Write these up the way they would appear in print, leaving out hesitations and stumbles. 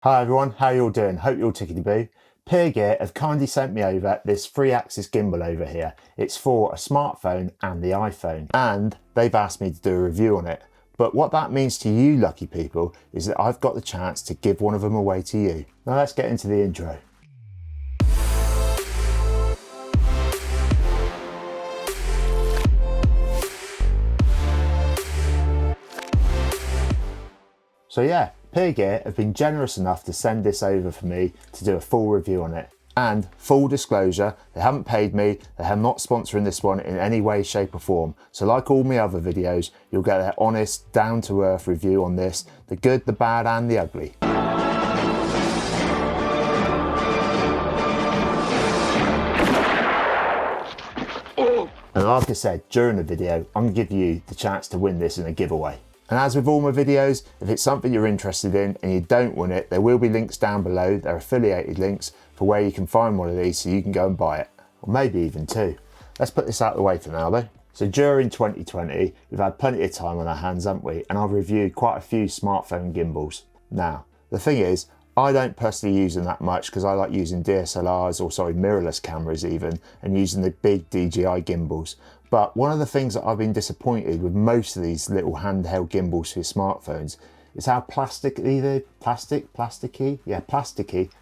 Hi everyone, how you all doing? Hope you're all tickety-boo. Gear have kindly sent me over this 3-axis gimbal over here. It's for a smartphone and the iPhone, and they've asked me to do a review on it. But what that means to you lucky people is that I've got the chance to give one of them away to you. Now let's get into the intro. So yeah, Gear have been generous enough to send this over for me to do a full review on it. And full disclosure, they haven't paid me, they are not sponsoring this one in any way, shape or form. So like all my other videos, you'll get their honest, down-to-earth review on this, the good, the bad and the ugly. And like I said, during the video, I'm going to give you the chance to win this in a giveaway. And as with all my videos, if it's something you're interested in and you don't win it, there will be links down below. They're affiliated links for where you can find one of these so you can go and buy it. Or maybe even two. Let's put this out of the way for now though. So during 2020, we've had plenty of time on our hands, haven't we? And I've reviewed quite a few smartphone gimbals. Now, the thing is, I don't personally use them that much because I like using DSLRs or mirrorless cameras even, and using the big DJI gimbals. But one of the things that I've been disappointed with most of these little handheld gimbals for your smartphones is how plasticky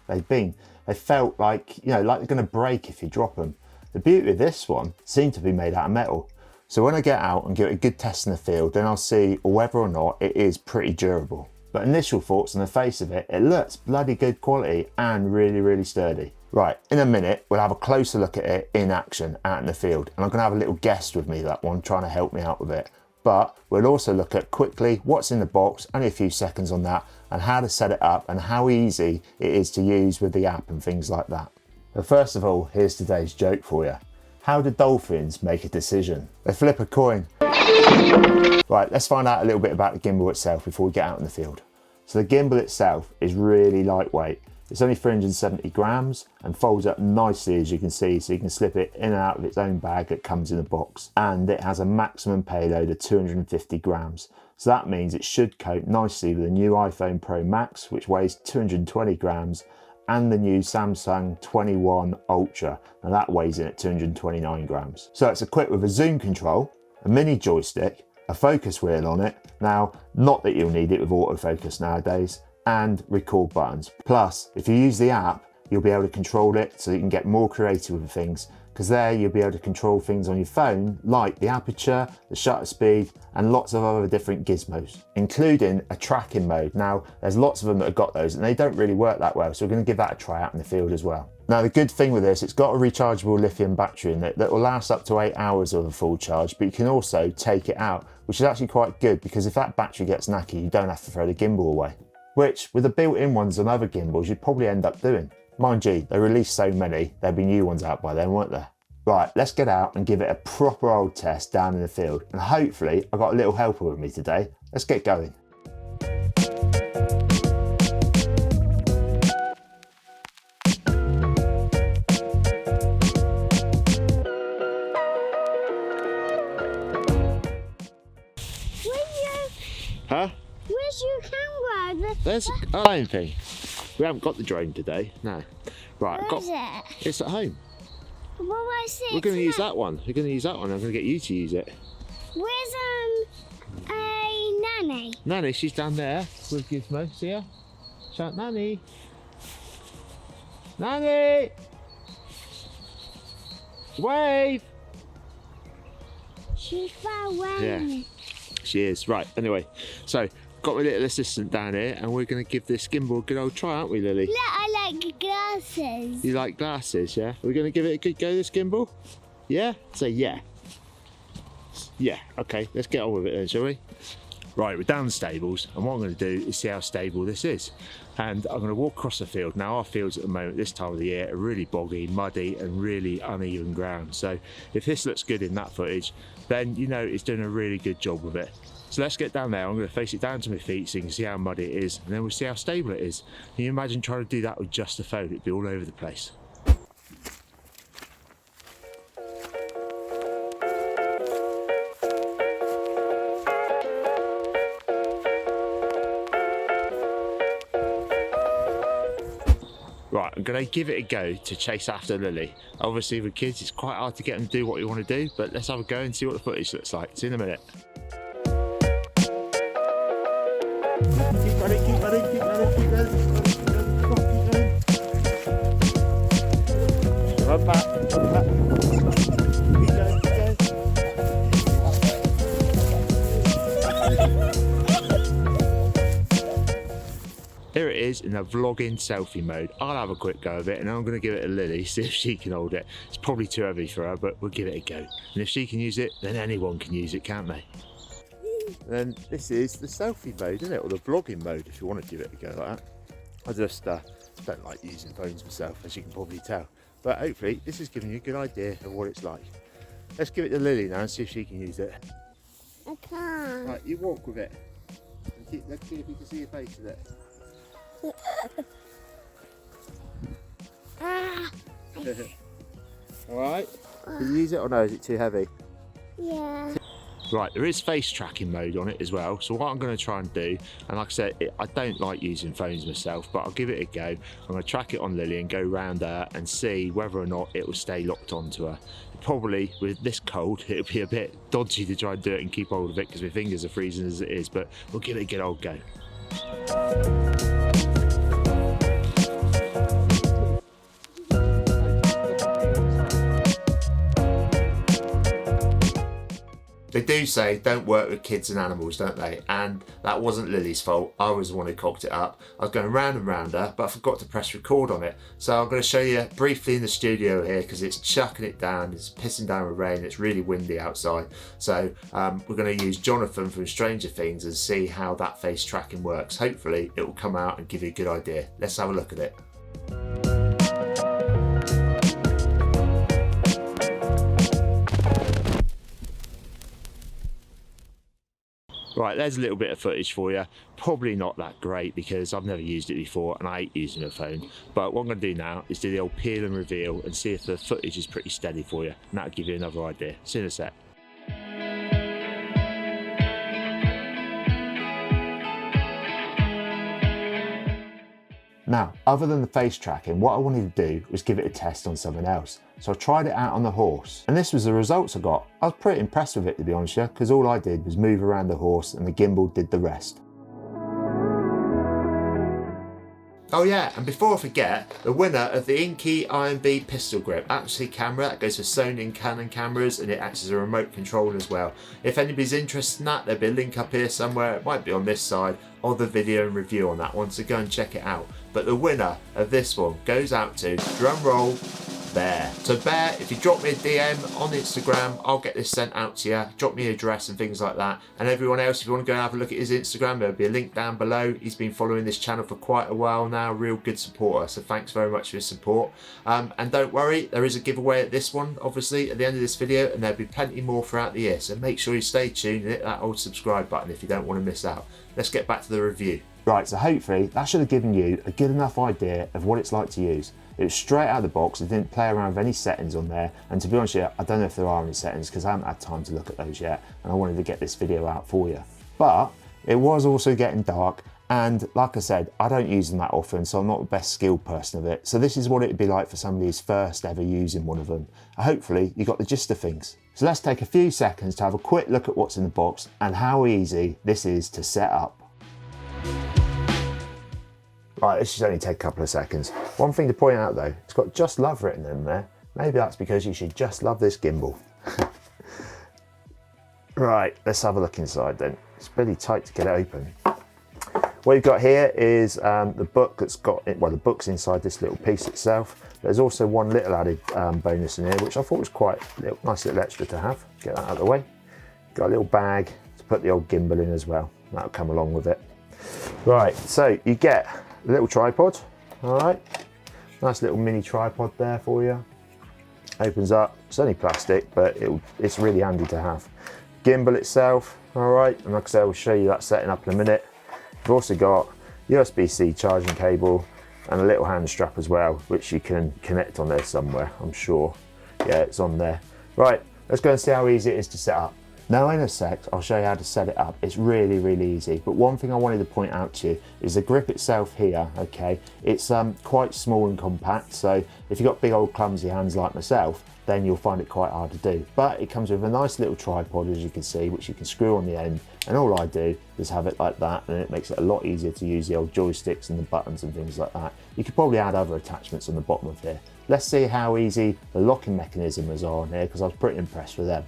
they've been. They felt like, like they're gonna break if you drop them. The beauty of this one seemed to be made out of metal. So when I get out and give it a good test in the field, then I'll see whether or not it is pretty durable. But initial thoughts on the face of it, it looks bloody good quality and really, really sturdy. Right, in a minute, we'll have a closer look at it in action out in the field. And I'm gonna have a little guest with me, that one, trying to help me out with it. But we'll also look at quickly what's in the box, only a few seconds on that, and how to set it up and how easy it is to use with the app and things like that. But first of all, here's today's joke for you. How do dolphins make a decision? They flip a coin. Right, let's find out a little bit about the gimbal itself before we get out in the field. So the gimbal itself is really lightweight. It's only 370 grams and folds up nicely, as you can see, so you can slip it in and out of its own bag that comes in a box. And it has a maximum payload of 250 grams. So that means it should cope nicely with the new iPhone Pro Max, which weighs 220 grams, and the new Samsung 21 Ultra. Now that weighs in at 229 grams. So it's equipped with a zoom control, a mini joystick, a focus wheel on it. Now, not that you'll need it with autofocus nowadays, and record buttons. Plus, if you use the app, you'll be able to control it so you can get more creative with things, because there you'll be able to control things on your phone like the aperture, the shutter speed, and lots of other different gizmos, including a tracking mode. Now, there's lots of them that have got those and they don't really work that well, so we're going to give that a try out in the field as well. Now, the good thing with this, it's got a rechargeable lithium battery in it that will last up to 8 hours of a full charge, but you can also take it out, which is actually quite good because if that battery gets knackered, you don't have to throw the gimbal away. Which, with the built-in ones on other gimbals, you'd probably end up doing. Mind you, they released so many, there'd be new ones out by then, weren't there? Right, let's get out and give it a proper old test down in the field. And hopefully, I've got a little helper with me today. Let's get going. Huh? Where's your camera? There's a drone thing. We haven't got the drone today, no. Right, Where is it? It's at home. Well, where's it? We're going to use that one. We're going to use that one. I'm going to get you to use it. Where's a nanny? Nanny, she's down there with Gizmo. See her? Shout, Nanny. Nanny! Wave! She's far away. Yeah, she is. Right, anyway. So, got my little assistant down here and we're going to give this gimbal a good old try, aren't we, Lily? Look, I like glasses. You like glasses, yeah? We're going to give it a good go, this gimbal? Yeah? Say yeah. Yeah, okay, let's get on with it then, shall we? Right, we're down the stables, and what I'm going to do is see how stable this is. And I'm going to walk across the field. Now, our fields at the moment, this time of the year, are really boggy, muddy, and really uneven ground. So if this looks good in that footage, then you know it's doing a really good job with it. So let's get down there. I'm going to face it down to my feet so you can see how muddy it is, and then we'll see how stable it is. Can you imagine trying to do that with just the phone? It'd be all over the place. Right, I'm going to give it a go to chase after Lily. Obviously with kids it's quite hard to get them to do what you want to do, but let's have a go and see what the footage looks like. See you in a minute. Keep running, keep running, keep running, keep running. Run back, run back. Keep going, keep going. Here it is in the vlogging selfie mode. I'll have a quick go of it and I'm going to give it to Lily, see if she can hold it. It's probably too heavy for her, but we'll give it a go. And if she can use it, then anyone can use it, can't they? And then this is the selfie mode, isn't it? Or the vlogging mode, if you want to give it a go like that. I just don't like using phones myself, as you can probably tell. But hopefully this is giving you a good idea of what it's like. Let's give it to Lily now and see if she can use it. I can't. Right, you walk with it. Let's see if you can see your face with it. Alright, can you use it or no, is it too heavy? Yeah. Right, there is face tracking mode on it as well, so what I'm going to try and do, and like I said, I don't like using phones myself, but I'll give it a go. I'm going to track it on Lily and go round her and see whether or not it will stay locked onto her. Probably with this cold it'll be a bit dodgy to try and do it and keep hold of it because my fingers are freezing as it is, but we'll give it a good old go. They do say don't work with kids and animals, don't they? And that wasn't Lily's fault. I was the one who cocked it up. I was going round and round her, but I forgot to press record on it. So I'm going to show you briefly in the studio here because it's chucking it down. It's pissing down with rain. It's really windy outside. So we're going to use Jonathan from Stranger Things and see how that face tracking works. Hopefully it will come out and give you a good idea. Let's have a look at it. Right, there's a little bit of footage for you. Probably not that great because I've never used it before and I hate using a phone. But what I'm going to do now is do the old peel and reveal and see if the footage is pretty steady for you. And that'll give you another idea. See you in a sec. Now, other than the face tracking, what I wanted to do was give it a test on something else. So I tried it out on the horse, and this was the results I got. I was pretty impressed with it, to be honest with you, because all I did was move around the horse and the gimbal did the rest. Oh yeah, and before I forget, the winner of the Inky IMB pistol grip, actually camera, that goes for Sony and Canon cameras, and it acts as a remote control as well. If anybody's interested in that, there'll be a link up here somewhere, it might be on this side, or the video and review on that one, so go and check it out. But the winner of this one goes out to, drum roll, Bear. So Bear, if you drop me a DM on Instagram, I'll get this sent out to you. Drop me your address and things like that. And everyone else, if you want to go and have a look at his Instagram, there'll be a link down below. He's been following this channel for quite a while now, real good supporter. So thanks very much for his support. And don't worry, there is a giveaway at this one, obviously, at the end of this video, and there'll be plenty more throughout the year. So make sure you stay tuned and hit that old subscribe button if you don't want to miss out. Let's get back to the review. Right, so hopefully that should have given you a good enough idea of what it's like to use. It was straight out of the box. I didn't play around with any settings on there. And to be honest with you, I don't know if there are any settings because I haven't had time to look at those yet. And I wanted to get this video out for you. But it was also getting dark. And like I said, I don't use them that often, so I'm not the best skilled person of it. So this is what it'd be like for somebody who's first ever using one of them. Hopefully you got the gist of things. So let's take a few seconds to have a quick look at what's in the box and how easy this is to set up. Right, this should only take a couple of seconds. One thing to point out though, it's got Just Love written in there. Maybe that's because you should just love this gimbal. Right, let's have a look inside then. It's pretty tight to get it open. What you've got here is the book that's got, well, the book's inside this little piece itself. There's also one little added bonus in here, which I thought was quite a nice little extra to have. Get that out of the way. Got a little bag to put the old gimbal in as well. That'll come along with it. Right, so you get a little tripod, all right. Nice little mini tripod there for you. Opens up, it's only plastic, but it's really handy to have. Gimbal itself, all right, and like I said, I'll show you that setting up in a minute. You've also got USB-C charging cable and a little hand strap as well, which you can connect on there somewhere, I'm sure. Yeah, it's on there. Right, let's go and see how easy it is to set up. Now in a sec, I'll show you how to set it up. It's really, really easy. But one thing I wanted to point out to you is the grip itself here, okay? It's quite small and compact, so if you've got big old clumsy hands like myself, then you'll find it quite hard to do. But it comes with a nice little tripod, as you can see, which you can screw on the end. And all I do is have it like that, and it makes it a lot easier to use the old joysticks and the buttons and things like that. You could probably add other attachments on the bottom of here. Let's see how easy the locking mechanisms are on here, because I was pretty impressed with them.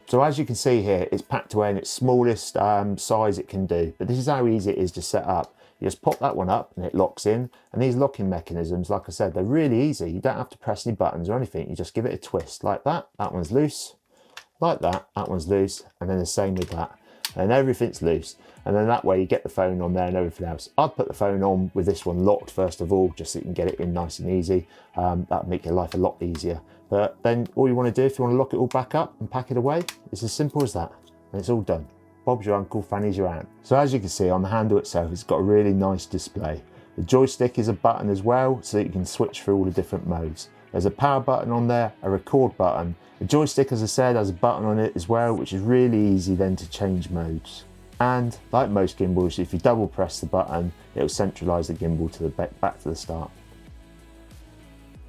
So as you can see here, it's packed away in its smallest size it can do, but this is how easy it is to set up. You just pop that one up and it locks in, and these locking mechanisms, like I said, they're really easy. You don't have to press any buttons or anything, you just give it a twist like that one's loose, like that one's loose, and then the same with that, and everything's loose. And then that way you get the phone on there and everything else. I'd put the phone on with this one locked first of all, just so you can get it in nice and easy. That'd make your life a lot easier. But then all you want to do, if you want to lock it all back up and pack it away, it's as simple as that. And it's all done. Bob's your uncle, Fanny's your aunt. So as you can see on the handle itself, it's got a really nice display. The joystick is a button as well, so that you can switch through all the different modes. There's a power button on there, a record button. The joystick, as I said, has a button on it as well, which is really easy then to change modes. And like most gimbals, if you double press the button, it'll centralise the gimbal to the back to the start.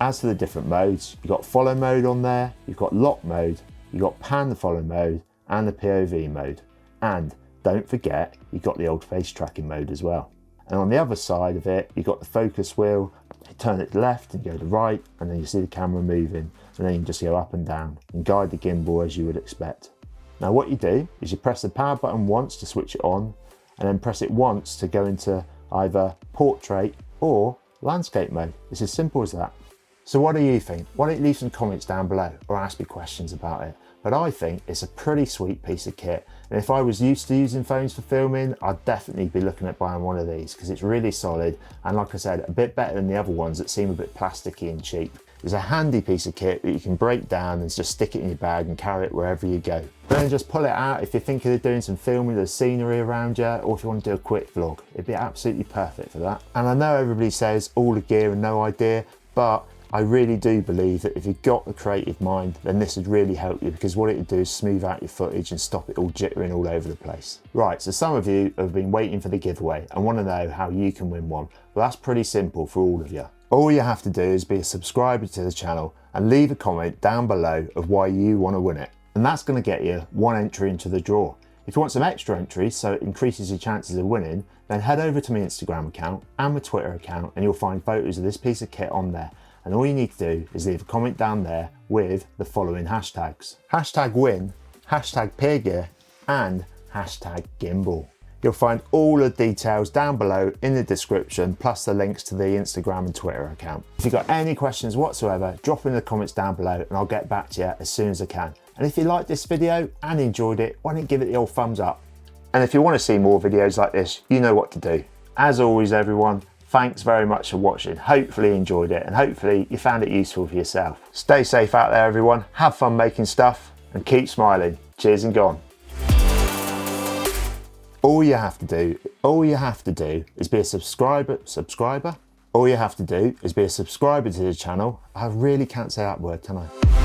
As for the different modes, you've got follow mode on there, you've got lock mode, you've got pan the follow mode, and the POV mode. And don't forget, you've got the old face tracking mode as well. And on the other side of it, you've got the focus wheel. You turn it left and go to right, and then you see the camera moving, and then you can just go up and down and guide the gimbal as you would expect. Now what you do is you press the power button once to switch it on, and then press it once to go into either portrait or landscape mode. It's as simple as that. So what do you think? Why don't you leave some comments down below or ask me questions about it? But I think it's a pretty sweet piece of kit. And if I was used to using phones for filming, I'd definitely be looking at buying one of these, because it's really solid. And like I said, a bit better than the other ones that seem a bit plasticky and cheap. It's a handy piece of kit that you can break down and just stick it in your bag and carry it wherever you go. Then just pull it out if you're thinking of doing some filming of the scenery around you, or if you want to do a quick vlog. It'd be absolutely perfect for that. And I know everybody says all the gear and no idea, but I really do believe that if you've got a creative mind, then this would really help you, because what it would do is smooth out your footage and stop it all jittering all over the place. Right, so some of you have been waiting for the giveaway and want to know how you can win one. Well, that's pretty simple for all of you. All you have to do is be a subscriber to the channel and leave a comment down below of why you want to win it. And that's going to get you one entry into the draw. If you want some extra entries so it increases your chances of winning, then head over to my Instagram account and my Twitter account, and you'll find photos of this piece of kit on there. And all you need to do is leave a comment down there with the following hashtags: hashtag win, hashtag peer gear, and hashtag gimbal. You'll find all the details down below in the description, plus the links to the Instagram and Twitter account. If you've got any questions whatsoever, drop in the comments down below and I'll get back to you as soon as I can. And if you liked this video and enjoyed it, why don't you give it the old thumbs up? And if you want to see more videos like this, you know what to do. As always, everyone, thanks very much for watching. Hopefully you enjoyed it, and hopefully you found it useful for yourself. Stay safe out there, everyone. Have fun making stuff and keep smiling. Cheers and gone. All you have to do is be a subscriber. All you have to do is be a subscriber to the channel. I really can't say that word, can I?